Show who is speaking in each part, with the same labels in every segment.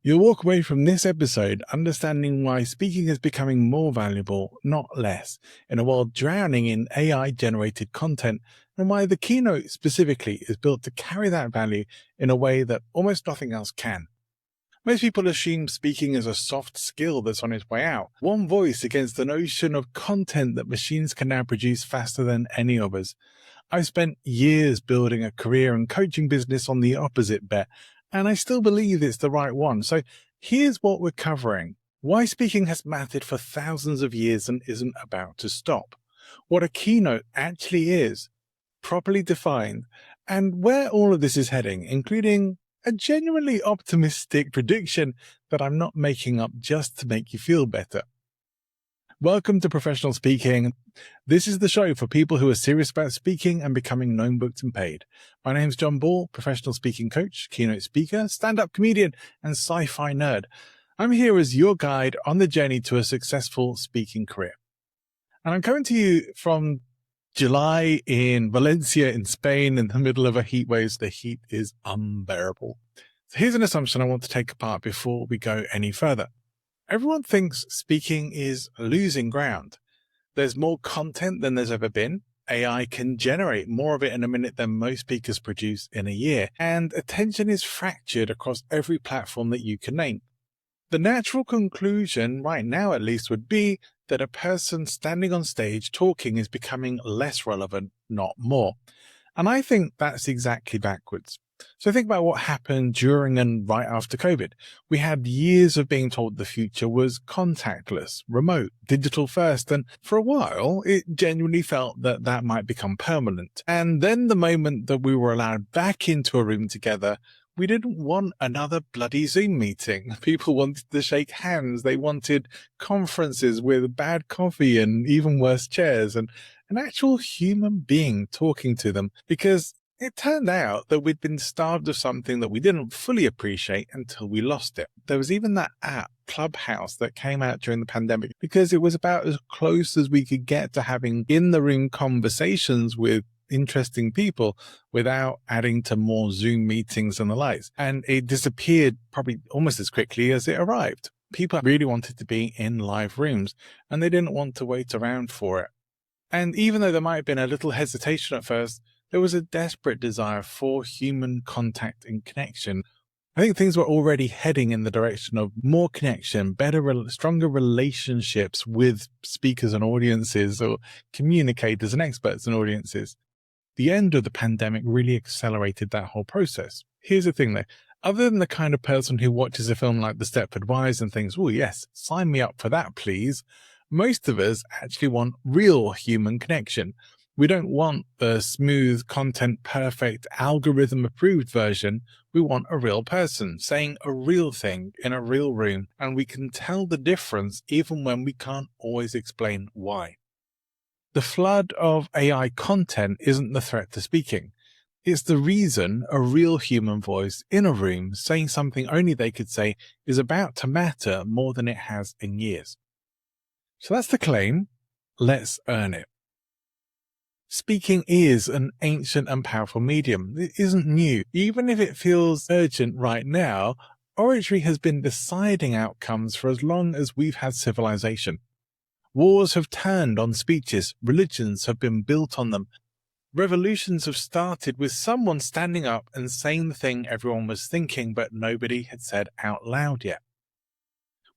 Speaker 1: You'll walk away from this episode understanding why speaking is becoming more valuable, not less, in a world drowning in AI-generated content, and why the keynote specifically is built to carry that value in a way that almost nothing else can. Most people assume speaking is a soft skill that's on its way out, one voice against the notion of content that machines can now produce faster than any of us. I've spent years building a career and coaching business on the opposite bet, and I still believe it's the right one. So here's what we're covering: why speaking has mattered for thousands of years and isn't about to stop, what a keynote actually is, properly defined, and where all of this is heading, including a genuinely optimistic prediction that I'm not making up just to make you feel better. Welcome to Professional Speaking. This is the show for people who are serious about speaking and becoming known, booked, and paid. My name's John Ball, professional speaking coach, keynote speaker, stand-up comedian, and sci-fi nerd. I'm here as your guide on the journey to a successful speaking career. And I'm coming to you from July in Valencia in Spain in the middle of a heat wave. The heat is unbearable. So here's an assumption I want to take apart before we go any further. Everyone thinks speaking is losing ground. There's more content than there's ever been. AI can generate more of it in a minute than most speakers produce in a year. And attention is fractured across every platform that you can name. The natural conclusion, right now at least, would be that a person standing on stage talking is becoming less relevant, not more. And I think that's exactly backwards. So think about what happened during and right after COVID. We had years of being told the future was contactless, remote, digital first, and for a while it genuinely felt that that might become permanent. And then the moment that we were allowed back into a room together, we didn't want another bloody Zoom meeting. People wanted to shake hands. They wanted conferences with bad coffee and even worse chairs and an actual human being talking to them, because it turned out that we'd been starved of something that we didn't fully appreciate until we lost it. There was even that app, Clubhouse, that came out during the pandemic because it was about as close as we could get to having in-the-room conversations with interesting people without adding to more Zoom meetings and the likes. And it disappeared probably almost as quickly as it arrived. People really wanted to be in live rooms and they didn't want to wait around for it. And even though there might have been a little hesitation at first, there was a desperate desire for human contact and connection. I think things were already heading in the direction of more connection, better, stronger relationships with speakers and audiences, or communicators and experts and audiences. The end of the pandemic really accelerated that whole process. Here's the thing though, other than the kind of person who watches a film like The Stepford Wives and thinks, oh yes, sign me up for that please, most of us actually want real human connection. We don't want the smooth, content perfect, algorithm approved version. We want a real person saying a real thing in a real room, and we can tell the difference even when we can't always explain why. The flood of AI content isn't the threat to speaking. It's the reason a real human voice in a room saying something only they could say is about to matter more than it has in years. So that's the claim. Let's earn it. Speaking is an ancient and powerful medium. It isn't new. Even if it feels urgent right now, oratory has been deciding outcomes for as long as we've had civilization. Wars have turned on speeches. Religions have been built on them. Revolutions have started with someone standing up and saying the thing everyone was thinking, but nobody had said out loud yet.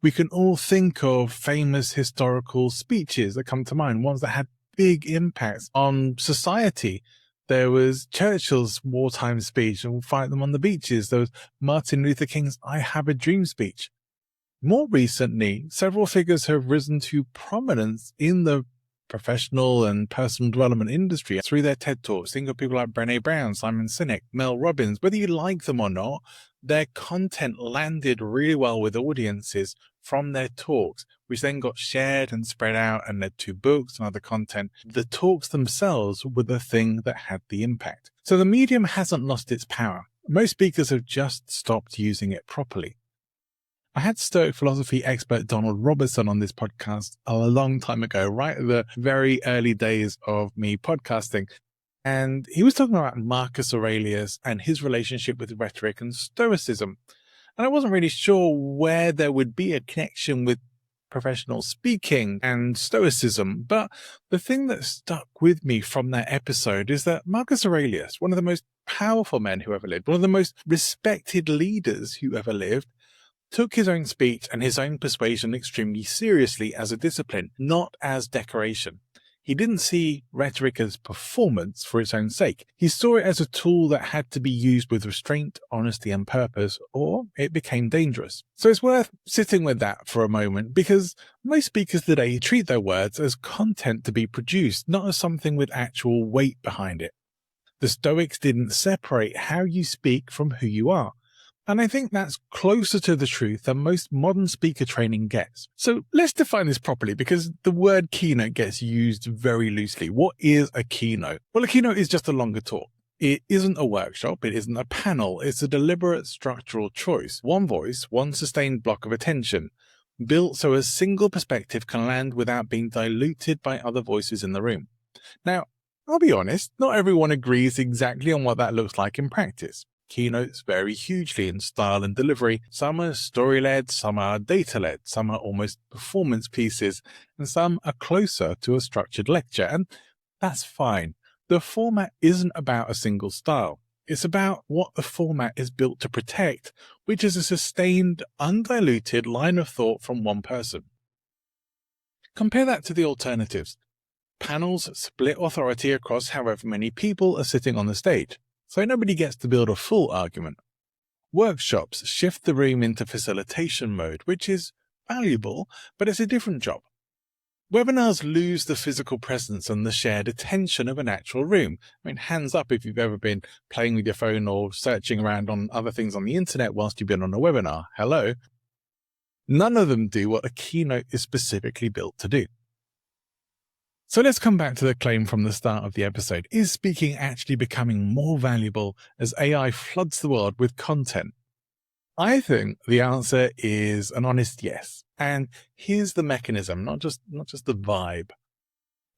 Speaker 1: We can all think of famous historical speeches that come to mind, ones that had big impacts on society. There was Churchill's wartime speech, and we'll fight them on the beaches. There was Martin Luther King's I Have a Dream speech. More recently, several figures have risen to prominence in the professional and personal development industry through their TED Talks. Think of people like Brené Brown, Simon Sinek, Mel Robbins. Whether you like them or not, their content landed really well with audiences from their talks, which then got shared and spread out and led to books and other content. The talks themselves were the thing that had the impact. So the medium hasn't lost its power. Most speakers have just stopped using it properly. I had Stoic philosophy expert Donald Robertson on this podcast a long time ago, right at the very early days of me podcasting. And he was talking about Marcus Aurelius and his relationship with rhetoric and Stoicism. And I wasn't really sure where there would be a connection with professional speaking and stoicism, but the thing that stuck with me from that episode is that Marcus Aurelius, one of the most powerful men who ever lived, one of the most respected leaders who ever lived, took his own speech and his own persuasion extremely seriously as a discipline, not as decoration. He didn't see rhetoric as performance for its own sake. He saw it as a tool that had to be used with restraint, honesty, and purpose, or it became dangerous. So it's worth sitting with that for a moment, because most speakers today treat their words as content to be produced, not as something with actual weight behind it. The Stoics didn't separate how you speak from who you are. And I think that's closer to the truth than most modern speaker training gets. So let's define this properly, because the word keynote gets used very loosely. What is a keynote? Well, a keynote is just a longer talk. It isn't a workshop, it isn't a panel, it's a deliberate structural choice. One voice, one sustained block of attention, built so a single perspective can land without being diluted by other voices in the room. Now, I'll be honest, not everyone agrees exactly on what that looks like in practice. Keynotes vary hugely in style and delivery. Some are story-led, some are data-led, some are almost performance pieces, and some are closer to a structured lecture, and that's fine. The format isn't about a single style. It's about what the format is built to protect, which is a sustained, undiluted line of thought from one person. Compare that to the alternatives. Panels split authority across however many people are sitting on the stage, so nobody gets to build a full argument. Workshops shift the room into facilitation mode, which is valuable, but it's a different job. Webinars lose the physical presence and the shared attention of an actual room. I mean, hands up if you've ever been playing with your phone or searching around on other things on the internet whilst you've been on a webinar. Hello? None of them do what a keynote is specifically built to do. So let's come back to the claim from the start of the episode. Is speaking actually becoming more valuable as AI floods the world with content? I think the answer is an honest yes. And here's the mechanism, not just the vibe.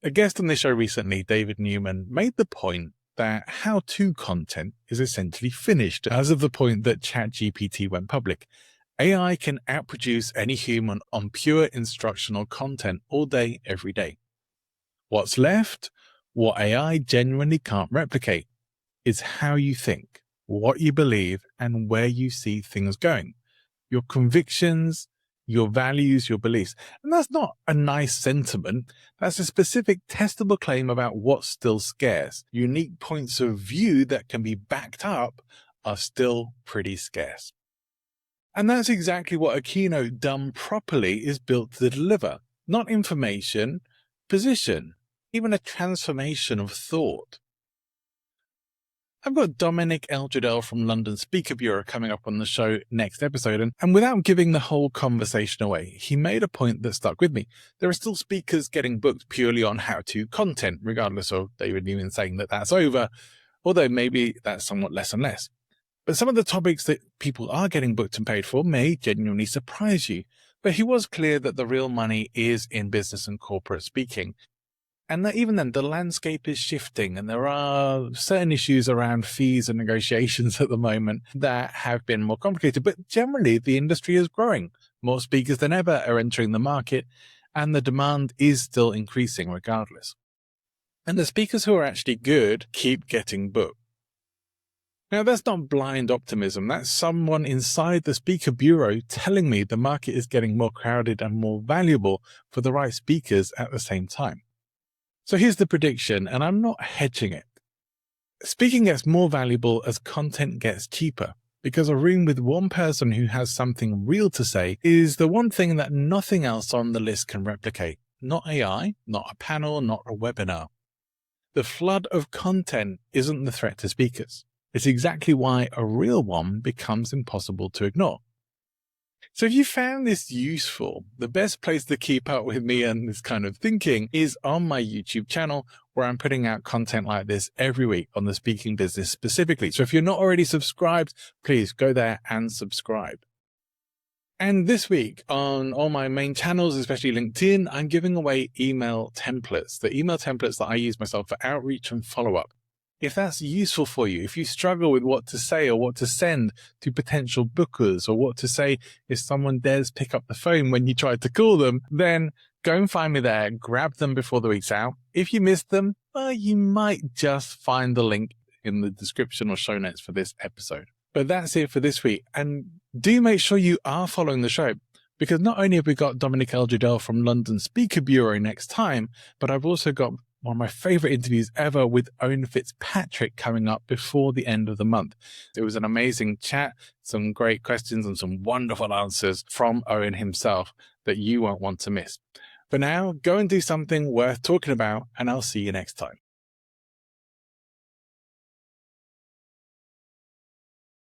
Speaker 1: A guest on the show recently, David Newman, made the point that how-to content is essentially finished as of the point that ChatGPT went public. AI can outproduce any human on pure instructional content all day, every day. What's left, what AI genuinely can't replicate, is how you think, what you believe, and where you see things going. Your convictions, your values, your beliefs. And that's not a nice sentiment. That's a specific testable claim about what's still scarce. Unique points of view that can be backed up are still pretty scarce. And that's exactly what a keynote done properly is built to deliver. Not information, position, even a transformation of thought. I've got Dominic Eldredell from London Speaker Bureau coming up on the show next episode, and without giving the whole conversation away, he made a point that stuck with me. There are still speakers getting booked purely on how-to content, regardless of David Newman saying that that's over, although maybe that's somewhat less and less. But some of the topics that people are getting booked and paid for may genuinely surprise you. But he was clear that the real money is in business and corporate speaking. And that even then, the landscape is shifting, and there are certain issues around fees and negotiations at the moment that have been more complicated. But generally, the industry is growing. More speakers than ever are entering the market, and the demand is still increasing regardless. And the speakers who are actually good keep getting booked. Now, that's not blind optimism. That's someone inside the speaker bureau telling me the market is getting more crowded and more valuable for the right speakers at the same time. So here's the prediction, and I'm not hedging it. Speaking gets more valuable as content gets cheaper, because a room with one person who has something real to say is the one thing that nothing else on the list can replicate. Not AI, not a panel, not a webinar. The flood of content isn't the threat to speakers. It's exactly why a real one becomes impossible to ignore. So if you found this useful, the best place to keep up with me and this kind of thinking is on my YouTube channel, where I'm putting out content like this every week on the speaking business specifically. So if you're not already subscribed, please go there and subscribe. And this week on all my main channels, especially LinkedIn, I'm giving away email templates, the email templates that I use myself for outreach and follow-up. If that's useful for you, if you struggle with what to say or what to send to potential bookers, or what to say if someone dares pick up the phone when you try to call them, then go and find me there, grab them before the week's out. If you missed them, well, you might just find the link in the description or show notes for this episode. But that's it for this week. And do make sure you are following the show, because not only have we got Dominic Eldridell from London Speaker Bureau next time, but I've also got one of my favorite interviews ever with Owen Fitzpatrick coming up before the end of the month. It was an amazing chat, some great questions and some wonderful answers from Owen himself that you won't want to miss. For now, go and do something worth talking about, and I'll see you next time.